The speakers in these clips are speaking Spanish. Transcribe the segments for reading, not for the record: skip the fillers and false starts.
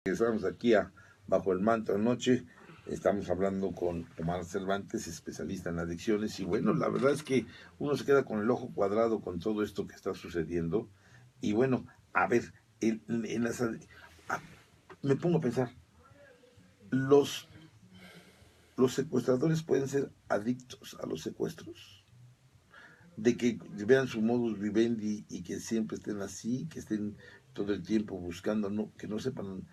Estamos aquí bajo el manto anoche. Estamos hablando con Omar Cervantes, especialista en adicciones, y bueno, la verdad es que uno se queda con el ojo cuadrado con todo esto que está sucediendo. Y bueno, a ver, en las, me pongo a pensar, los, los secuestradores pueden ser adictos a los secuestros, de que vean su modus vivendi y que siempre estén así, que estén todo el tiempo buscando, no, que no sepan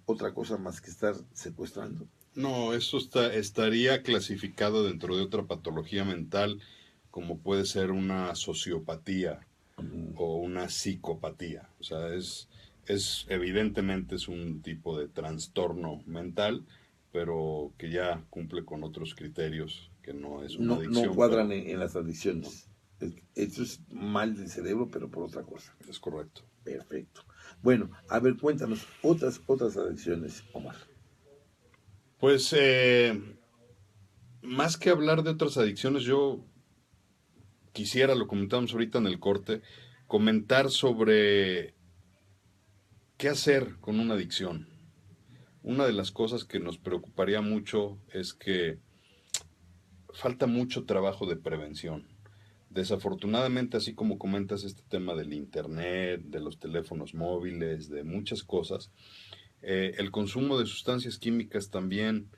otra cosa más que estar secuestrando. No, estaría clasificado dentro de otra patología mental, como puede ser una sociopatía o una psicopatía. O sea, evidentemente es un tipo de trastorno mental, pero que ya cumple con otros criterios, que no es una No, no adicción, cuadran pero en las no, adicciones. Eso es mal del cerebro, pero por otra cosa. es correcto. Perfecto. Bueno, a ver, cuéntanos otras adicciones, Omar. Pues más que hablar de otras adicciones, yo quisiera, lo comentamos ahorita en el corte, comentar sobre qué hacer con una adicción. Una de las cosas que nos preocuparía mucho es que falta mucho trabajo de prevención. Desafortunadamente, así como comentas este tema del internet, de los teléfonos móviles, de muchas cosas, el consumo de sustancias químicas también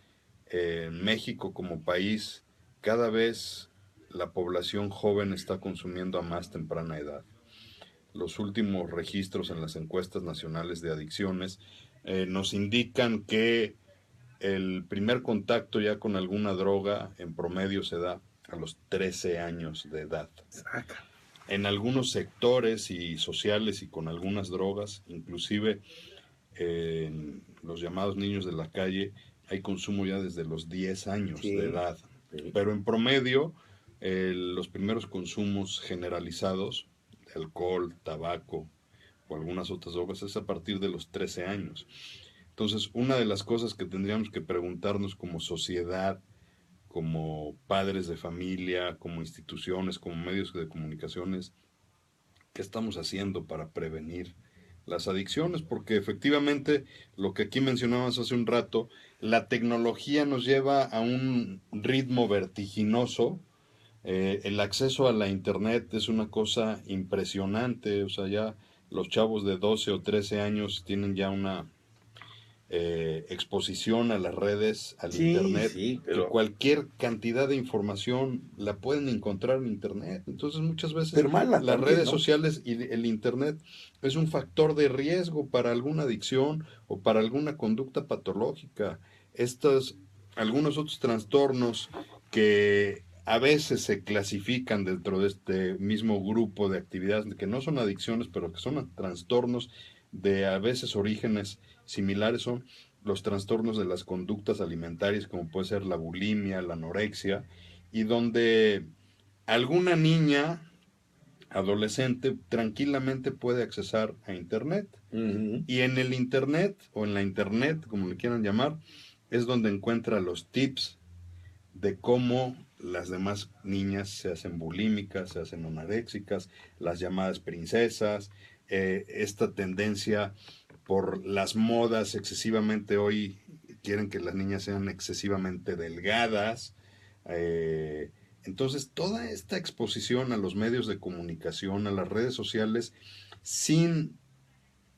en México como país, cada vez la población joven está consumiendo a más temprana edad. Los últimos registros en las encuestas nacionales de adicciones nos indican que el primer contacto ya con alguna droga en promedio se da a los 13 años de edad. Saca. En algunos sectores y sociales y con algunas drogas, inclusive en los llamados niños de la calle, hay consumo ya desde los 10 años de Sí, edad. sí. Pero en promedio, los primeros consumos generalizados de alcohol, tabaco o algunas otras drogas es a partir de los 13 años. Entonces, una de las cosas que tendríamos que preguntarnos como sociedad, como padres de familia, como instituciones, como medios de comunicación es qué estamos haciendo para prevenir las adicciones, porque efectivamente lo que aquí mencionábamos hace un rato, la tecnología nos lleva a un ritmo vertiginoso. El acceso a la internet es una cosa impresionante, o sea, ya los chavos de 12 o 13 años tienen ya una exposición a las redes, al Sí, internet, sí, que pero, cualquier cantidad de información la pueden encontrar en internet. Entonces muchas veces pero mala las también, redes ¿no? sociales y el internet es un factor de riesgo para alguna adicción o para alguna conducta patológica. Estos, algunos otros trastornos que a veces se clasifican dentro de este mismo grupo de actividades que no son adicciones, pero que son trastornos de a veces orígenes similares son los trastornos de las conductas alimentarias, como puede ser la bulimia, la anorexia, y donde alguna niña, adolescente, tranquilamente puede accesar a Internet. Ujú. Y en el Internet, o en la Internet, como le quieran llamar, es donde encuentra los tips de cómo las demás niñas se hacen bulímicas, se hacen anoréxicas, las llamadas princesas, esta tendencia por las modas excesivamente hoy quieren que las niñas sean excesivamente delgadas. eh, entonces, toda esta exposición a los medios de comunicación, a las redes sociales, sin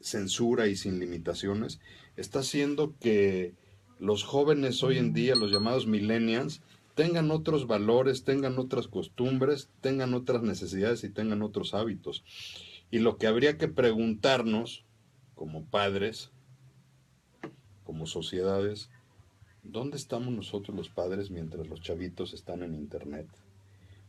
censura y sin limitaciones, está haciendo que los jóvenes hoy en día, los llamados millennials, tengan otros valores, tengan otras costumbres, tengan otras necesidades y tengan otros hábitos. Y lo que habría que preguntarnos como padres, como sociedades, ¿dónde estamos nosotros los padres mientras los chavitos están en internet?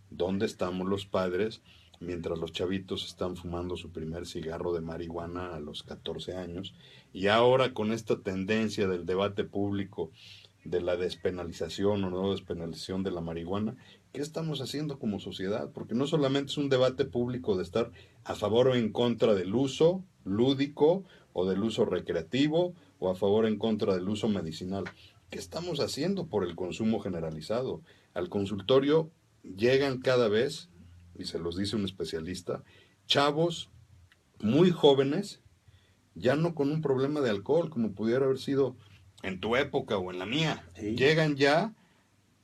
¿Dónde estamos los padres mientras los chavitos están fumando su primer cigarro de marihuana a los 14 años? Y ahora con esta tendencia del debate público de la despenalización o no despenalización de la marihuana, ¿qué estamos haciendo como sociedad? Porque no solamente es un debate público de estar a favor o en contra del uso lúdico o del uso recreativo o a favor o en contra del uso medicinal. ¿Qué estamos haciendo por el consumo generalizado? Al consultorio llegan cada vez, y se los dice un especialista, chavos muy jóvenes ya no con un problema de alcohol, como pudiera haber sido en tu época o en la mía. Sí. Llegan ya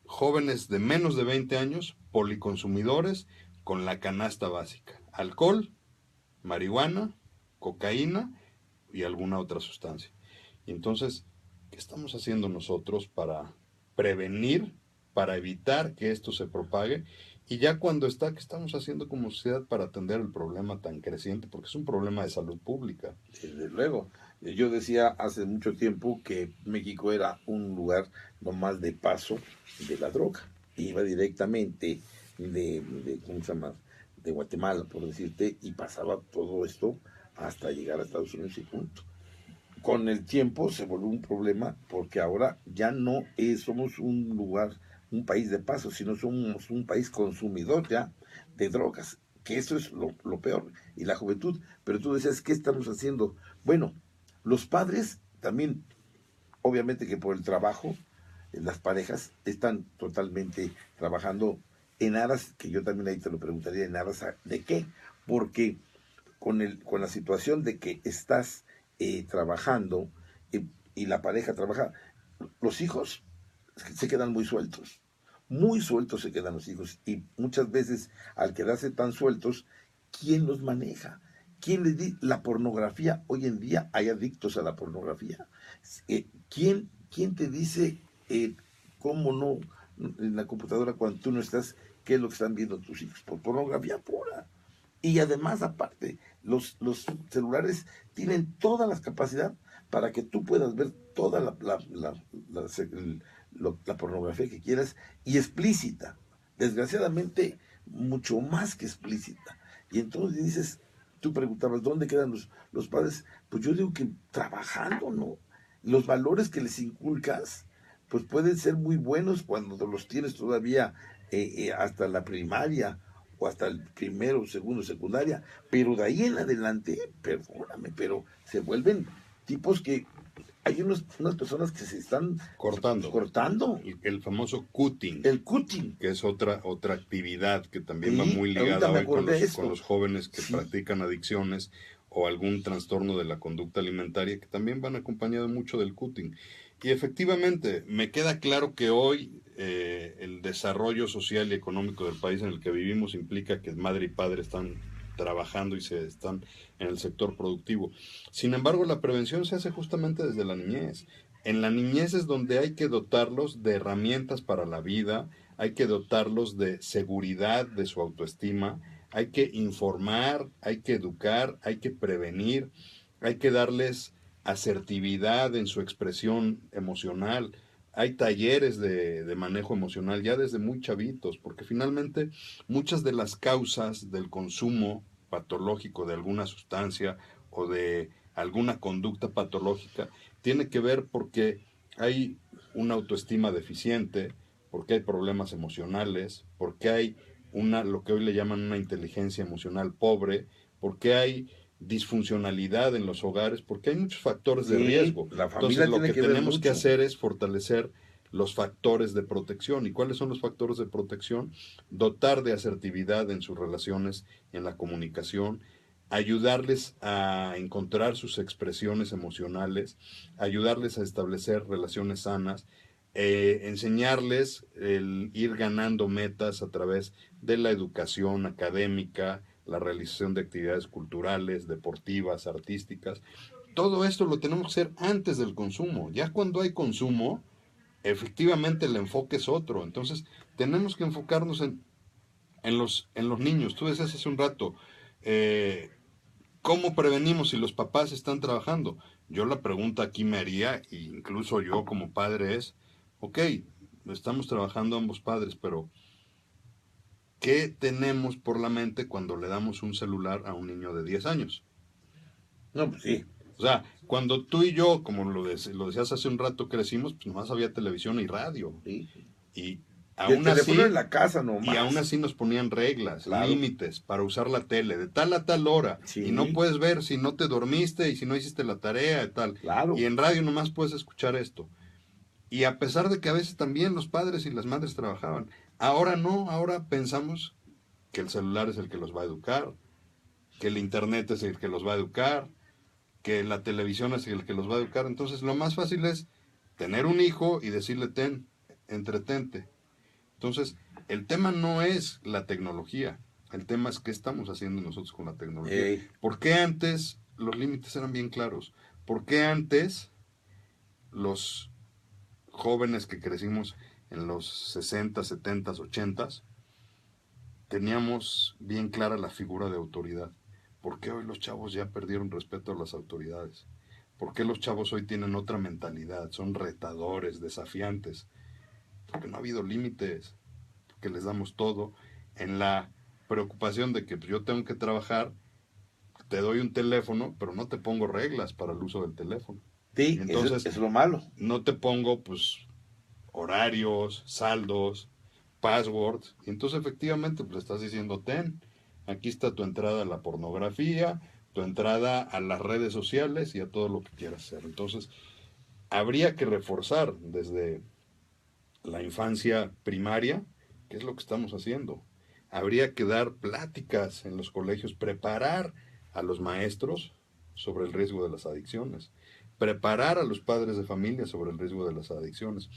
jóvenes de menos de 20 años, policonsumidores, con la canasta básica. Alcohol, marihuana, cocaína y alguna otra sustancia. Y entonces, ¿qué estamos haciendo nosotros para prevenir, para evitar que esto se propague? Y ya cuando está, ¿qué estamos haciendo como sociedad para atender el problema tan creciente? Porque es un problema de salud pública. Desde luego. Yo decía hace mucho tiempo que México era un lugar nomás de paso de la droga. Iba directamente ¿cómo se llama? De Guatemala, por decirte, y pasaba todo esto hasta llegar a Estados Unidos y punto. Con el tiempo se volvió un problema porque ahora ya no somos un lugar, un país de paso, sino somos un país consumidor ya de drogas, que eso es lo peor, y la juventud. Pero tú decías, ¿qué estamos haciendo? Bueno, los padres también, obviamente que por el trabajo, las parejas están totalmente trabajando en aras, que yo también ahí te lo preguntaría, en aras de qué, porque con la situación de que estás trabajando y la pareja trabaja, los hijos se quedan muy sueltos se quedan los hijos, y muchas veces al quedarse tan sueltos, ¿quién los maneja? ¿Quién les dice? La pornografía, hoy en día hay adictos a la pornografía. ¿Quién te dice cómo no en la computadora cuando tú no estás, qué es lo que están viendo tus hijos? Por pornografía pura. Y además, aparte, los celulares tienen toda la capacidad para que tú puedas ver toda la pornografía que quieras, y explícita. Desgraciadamente, mucho más que explícita. Y entonces dices, tú preguntabas, ¿dónde quedan los padres? Pues yo digo que trabajando, ¿no? Los valores que les inculcas, pues pueden ser muy buenos cuando los tienes todavía hasta la primaria o hasta el primero, segundo, secundaria, pero de ahí en adelante, perdóname, pero se vuelven tipos que hay unas personas que se están cortando. El famoso cutting. El cutting. Que es otra actividad que también va Sí, muy ahorita ligada me hoy con acordé de esto. los jóvenes que Sí. practican adicciones o algún trastorno de la conducta alimentaria, que también van acompañados mucho del cutting. Y efectivamente, me queda claro que hoy el desarrollo social y económico del país en el que vivimos implica que madre y padre están trabajando y se están en el sector productivo. Sin embargo, la prevención se hace justamente desde la niñez. En la niñez es donde hay que dotarlos de herramientas para la vida, hay que dotarlos de seguridad de su autoestima, hay que informar, hay que educar, hay que prevenir, hay que darles asertividad en su expresión emocional. Hay talleres de manejo emocional ya desde muy chavitos, porque finalmente muchas de las causas del consumo patológico de alguna sustancia o de alguna conducta patológica tiene que ver porque hay una autoestima deficiente, porque hay problemas emocionales, porque hay lo que hoy le llaman una inteligencia emocional pobre, porque hay disfuncionalidad en los hogares, porque hay muchos factores de riesgo. La familia. Entonces, lo que tenemos mucho que hacer es fortalecer los factores de protección. ¿Y cuáles son los factores de protección? Dotar de asertividad en sus relaciones, en la comunicación, ayudarles a encontrar sus expresiones emocionales, ayudarles a establecer relaciones sanas, enseñarles el ir ganando metas a través de la educación académica, la realización de actividades culturales, deportivas, artísticas. Todo esto lo tenemos que hacer antes del consumo. Ya cuando hay consumo, efectivamente el enfoque es otro. Entonces, tenemos que enfocarnos en los niños. Tú decías hace un rato, ¿cómo prevenimos si los papás están trabajando? Yo la pregunta aquí me haría, e incluso yo como padre, es, ok, estamos trabajando ambos padres, pero ¿qué tenemos por la mente cuando le damos un celular a un niño de 10 años? No, pues sí. O sea, cuando tú y yo, como lo decías hace un rato, crecimos, pues nomás había televisión y radio. Sí. Y Y el aún teléfono así, en la casa nomás. y aún así nos ponían reglas, Claro. límites para usar la tele, de tal a tal hora. Sí. Y no puedes ver si no te dormiste y si no hiciste la tarea y tal. Claro. Y en radio nomás puedes escuchar esto. Y a pesar de que a veces también los padres y las madres trabajaban, ahora no, ahora pensamos que el celular es el que los va a educar, que el internet es el que los va a educar, que la televisión es el que los va a educar. Entonces lo más fácil es tener un hijo y decirle, entretente. Entonces, el tema no es la tecnología, el tema es qué estamos haciendo nosotros con la tecnología. Ey. ¿Por qué antes los límites eran bien claros? ¿Por qué antes los jóvenes que crecimos en los 60, 70, 80 teníamos bien clara la figura de autoridad? ¿Por qué hoy los chavos ya perdieron respeto a las autoridades? ¿Por qué los chavos hoy tienen otra mentalidad? Son retadores, desafiantes. Porque no ha habido límites, porque les damos todo en la preocupación de que pues, yo tengo que trabajar, te doy un teléfono, pero no te pongo reglas para el uso del teléfono. Y Sí, eso entonces es lo malo. no te pongo pues horarios, saldos, passwords. Y entonces efectivamente pues estás diciendo, aquí está tu entrada a la pornografía, tu entrada a las redes sociales y a todo lo que quieras hacer. Entonces habría que reforzar desde la infancia primaria, que es lo que estamos haciendo. Habría que dar pláticas en los colegios, preparar a los maestros sobre el riesgo de las adicciones, preparar a los padres de familia sobre el riesgo de las adicciones,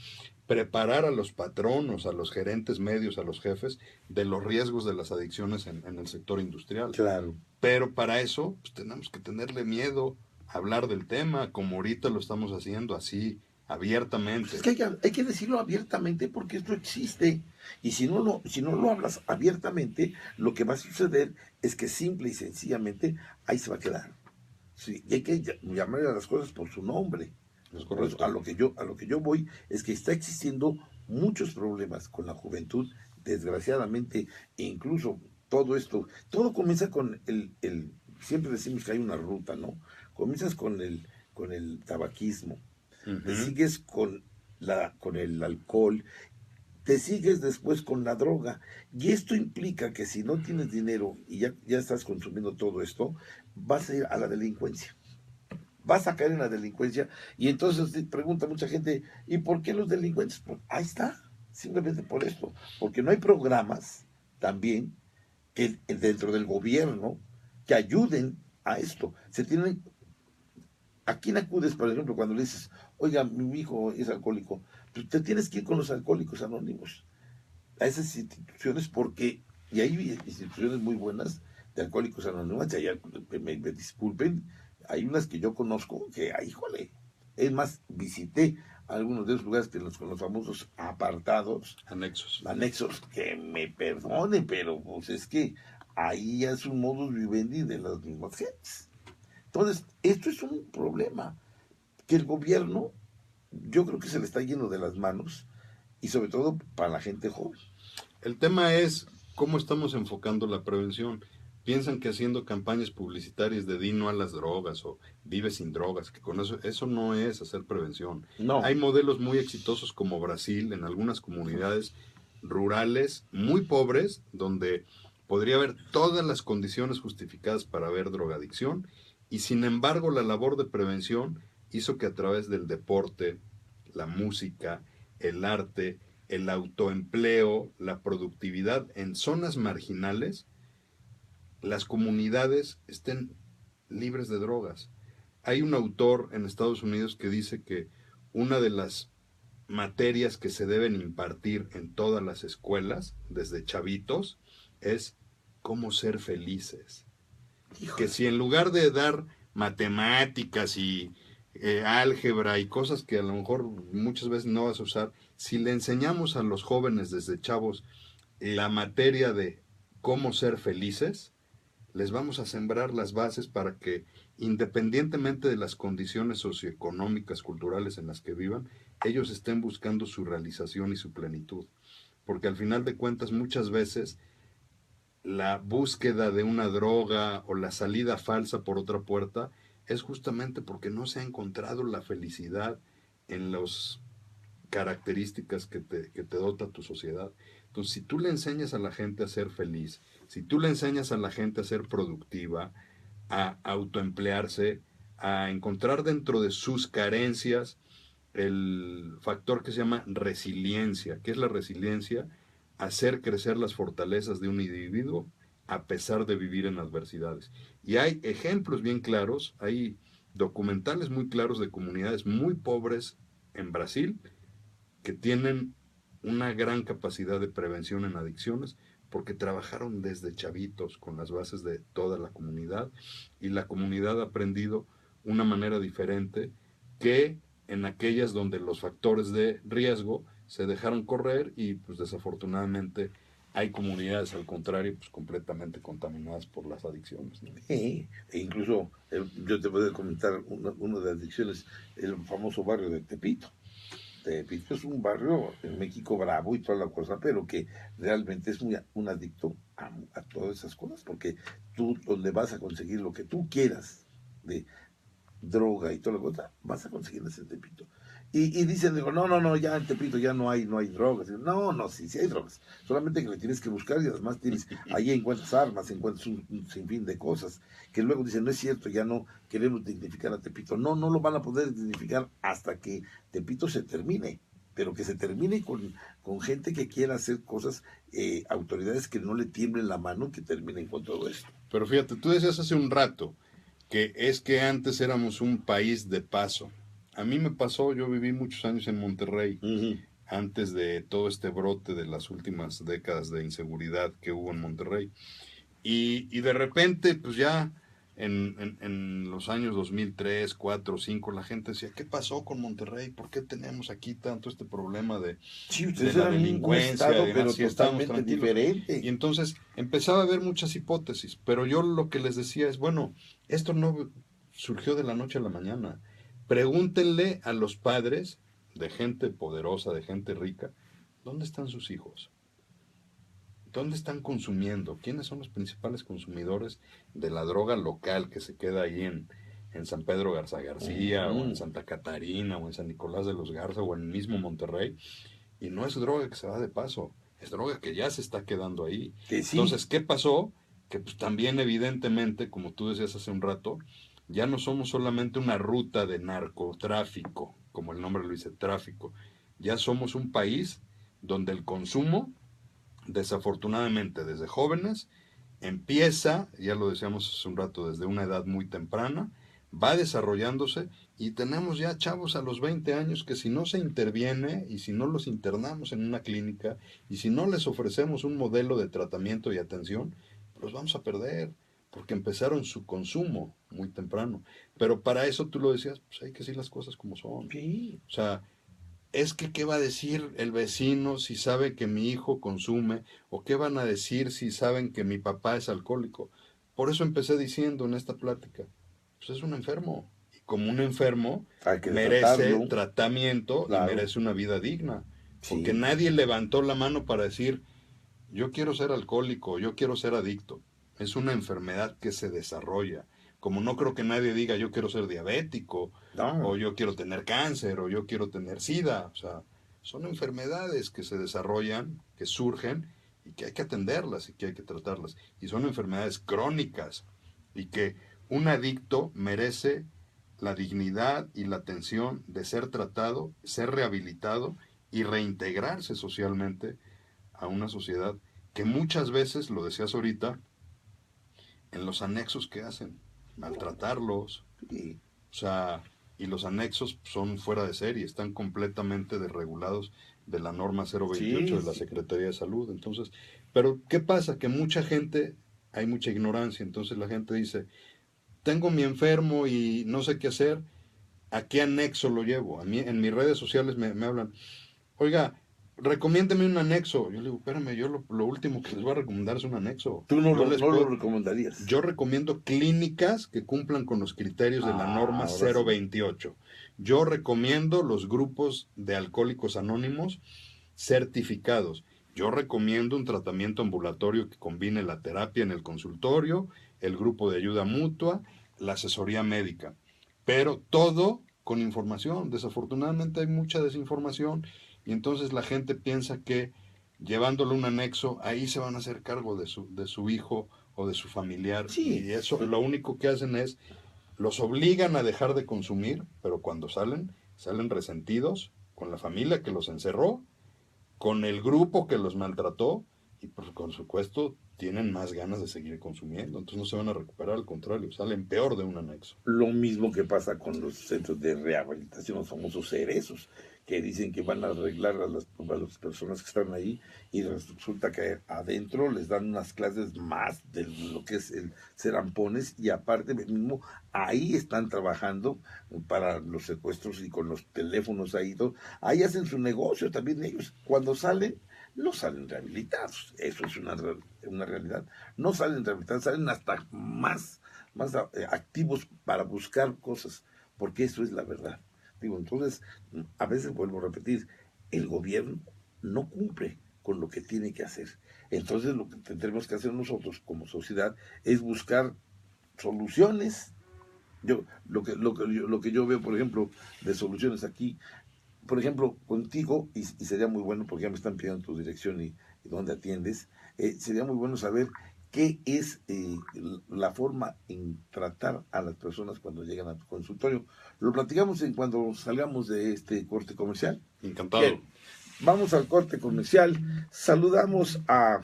preparar a los patronos, a los gerentes medios, a los jefes de los riesgos de las adicciones en el sector industrial. Claro. Pero para eso pues, tenemos que tenerle miedo a hablar del tema, como ahorita lo estamos haciendo así, abiertamente. Pues es que hay que decirlo abiertamente porque esto existe. Y si no lo hablas abiertamente, lo que va a suceder es que simple y sencillamente ahí se va a quedar. Sí, y hay que llamar a las cosas por su nombre. Es Por eso, correcto. a lo que yo voy es que está existiendo muchos problemas con la juventud, desgraciadamente, e incluso todo esto, todo comienza con siempre decimos que hay una ruta, ¿no? Comienzas con el tabaquismo, te sigues con el alcohol, te sigues después con la droga. Y esto implica que si no tienes dinero y ya estás consumiendo todo esto, vas a ir a la delincuencia. Vas a caer en la delincuencia. Y entonces te pregunta mucha gente, ¿y por qué los delincuentes? Pues ahí está, simplemente por esto. Porque no hay programas también que dentro del gobierno que ayuden a esto. ¿A quién acudes, por ejemplo, cuando le dices, oiga, mi hijo es alcohólico? Pues te tienes que ir con los alcohólicos anónimos, a esas instituciones, porque, y hay instituciones muy buenas de alcohólicos anónimos, me disculpen, hay unas que yo conozco que, híjole, es más, visité algunos de esos lugares con los famosos anexos, que me perdone, pero pues es que ahí es un modus vivendi de las mismas gentes. Entonces, esto es un problema que el gobierno, yo creo que se le está yendo de las manos, y sobre todo para la gente joven. El tema es cómo estamos enfocando la prevención. Piensan que haciendo campañas publicitarias de di no a las drogas o vive sin drogas, que con eso no es hacer prevención. No. Hay modelos muy exitosos como Brasil, en algunas comunidades rurales muy pobres, donde podría haber todas las condiciones justificadas para haber drogadicción, y sin embargo la labor de prevención hizo que a través del deporte, la música, el arte, el autoempleo, la productividad en zonas marginales, las comunidades estén libres de drogas. Hay un autor en Estados Unidos que dice que una de las materias que se deben impartir en todas las escuelas, desde chavitos, es cómo ser felices. Híjole. Que si en lugar de dar matemáticas y álgebra y cosas que a lo mejor muchas veces no vas a usar, si le enseñamos a los jóvenes desde chavos la materia de cómo ser felices, les vamos a sembrar las bases para que, independientemente de las condiciones socioeconómicas, culturales en las que vivan, ellos estén buscando su realización y su plenitud. Porque al final de cuentas, muchas veces, la búsqueda de una droga o la salida falsa por otra puerta es justamente porque no se ha encontrado la felicidad en las características que te dota tu sociedad. Entonces, si tú le enseñas a la gente a ser feliz, si tú le enseñas a la gente a ser productiva, a autoemplearse, a encontrar dentro de sus carencias el factor que se llama resiliencia. ¿Qué es la resiliencia? Hacer crecer las fortalezas de un individuo a pesar de vivir en adversidades. Y hay ejemplos bien claros, hay documentales muy claros de comunidades muy pobres en Brasil que tienen una gran capacidad de prevención en adicciones porque trabajaron desde chavitos con las bases de toda la comunidad y la comunidad ha aprendido una manera diferente que en aquellas donde los factores de riesgo se dejaron correr y pues desafortunadamente hay comunidades al contrario pues completamente contaminadas por las adicciones, ¿no? Sí, e incluso yo te voy a comentar una de las adicciones, el famoso barrio de Tepito. Tepito es un barrio en México bravo y toda la cosa, pero que realmente es muy un adicto a todas esas cosas, porque tú donde vas a conseguir lo que tú quieras de droga y toda la cosa, vas a conseguir ese Tepito. Y dicen, digo, no, ya en Tepito ya no hay drogas. No, sí hay drogas. Solamente que le tienes que buscar y además tienes, ahí encuentras armas, encuentras un sinfín de cosas. Que luego dicen, no es cierto, ya no queremos dignificar a Tepito. No lo van a poder dignificar hasta que Tepito se termine. Pero que se termine con gente que quiera hacer cosas, autoridades que no le tiemblen la mano, que terminen con todo esto. Pero fíjate, tú decías hace un rato que es que antes éramos un país de paso. A mí me pasó, yo viví muchos años en Monterrey, antes de todo este brote de las últimas décadas de inseguridad que hubo en Monterrey. Y de repente, pues ya en los años 2003, 4, 5, la gente decía, ¿qué pasó con Monterrey? ¿Por qué tenemos aquí tanto este problema de Sí, de ustedes la eran un delincuencia estado, y demás? pero Si estábamos totalmente tranquilos. Y diferente. entonces empezaba a haber muchas hipótesis, pero yo lo que les decía es, bueno, esto no surgió de la noche a la mañana. Pregúntenle a los padres de gente poderosa, de gente rica, ¿dónde están sus hijos? ¿Dónde están consumiendo? ¿Quiénes son los principales consumidores de la droga local que se queda ahí en San Pedro Garza García, o en Santa Catarina, o en San Nicolás de los Garza, o en el mismo Monterrey? Y no es droga que se va de paso, es droga que ya se está quedando ahí. Que sí, Entonces, ¿qué pasó? Que pues también evidentemente, como tú decías hace un rato, ya no somos solamente una ruta de narcotráfico, como el nombre lo dice, tráfico. Ya somos un país donde el consumo, desafortunadamente desde jóvenes, empieza, ya lo decíamos hace un rato, desde una edad muy temprana, va desarrollándose y tenemos ya chavos a los 20 años que si no se interviene y si no los internamos en una clínica y si no les ofrecemos un modelo de tratamiento y atención, los vamos a perder porque empezaron su consumo muy temprano. Pero para eso tú lo decías, pues hay que decir las cosas como son. sí. O sea, es que qué va a decir el vecino si sabe que mi hijo consume, o qué van a decir si saben que mi papá es alcohólico. Por eso empecé diciendo en esta plática, pues es un enfermo. Y como un enfermo Hay que merece tratarlo, tratamiento y claro. merece una vida digna. Porque Sí, nadie levantó la mano para decir, yo quiero ser alcohólico, yo quiero ser adicto. Es una enfermedad que se desarrolla. Como no creo que nadie diga yo quiero ser diabético, o no. yo quiero tener cáncer, o yo quiero tener sida. O sea, son enfermedades que se desarrollan, que surgen y que hay que atenderlas y que hay que tratarlas. Y son enfermedades crónicas y que un adicto merece la dignidad y la atención de ser tratado, ser rehabilitado y reintegrarse socialmente a una sociedad que muchas veces, lo decías ahorita, en los anexos que hacen, maltratarlos, Sí. o sea, y los anexos son fuera de serie, están completamente desregulados de la norma 028 Sí, de la sí. Secretaría de Salud. Entonces, pero ¿qué pasa? Que mucha gente, hay mucha ignorancia, entonces la gente dice, tengo mi enfermo y no sé qué hacer, ¿a qué anexo lo llevo? A mí, en mis redes sociales me hablan, oiga, recomiéndeme un anexo. Yo le digo, espérame, yo lo último que les voy a recomendar es un anexo. Tú no Yo lo, les no lo puedo, recomendarías. yo recomiendo clínicas que cumplan con los criterios de la norma Ahora sí. 028. Yo recomiendo los grupos de alcohólicos anónimos certificados. Yo recomiendo un tratamiento ambulatorio que combine la terapia en el consultorio, el grupo de ayuda mutua, la asesoría médica. Pero todo con información. Desafortunadamente hay mucha desinformación y entonces la gente piensa que llevándole un anexo, ahí se van a hacer cargo de su hijo o de su familiar. Sí, Y eso lo único que hacen es, los obligan a dejar de consumir, pero cuando salen resentidos con la familia que los encerró, con el grupo que los maltrató y por supuesto tienen más ganas de seguir consumiendo, entonces no se van a recuperar, al contrario, salen peor de un anexo. Lo mismo que pasa con los centros de rehabilitación, los famosos cerezos, que dicen que van a arreglar a las personas que están ahí y resulta que adentro les dan unas clases más de lo que es el ser ampones y aparte mismo ahí están trabajando para los secuestros y con los teléfonos ahí, ahí hacen su negocio también ellos. Cuando salen, no salen rehabilitados, eso es una realidad, no salen rehabilitados, salen hasta más activos para buscar cosas, porque eso es la verdad. Digo, entonces, a veces vuelvo a repetir, el gobierno no cumple con lo que tiene que hacer. Entonces, lo que tendremos que hacer nosotros como sociedad es buscar soluciones. Lo que yo veo, por ejemplo, de soluciones aquí, por ejemplo, contigo, y sería muy bueno, porque ya me están pidiendo tu dirección y dónde atiendes, sería muy bueno saber qué es la forma en tratar a las personas cuando llegan a tu consultorio. Lo platicamos en cuando salgamos de este corte comercial. Encantado. Bien, vamos al corte comercial. Saludamos a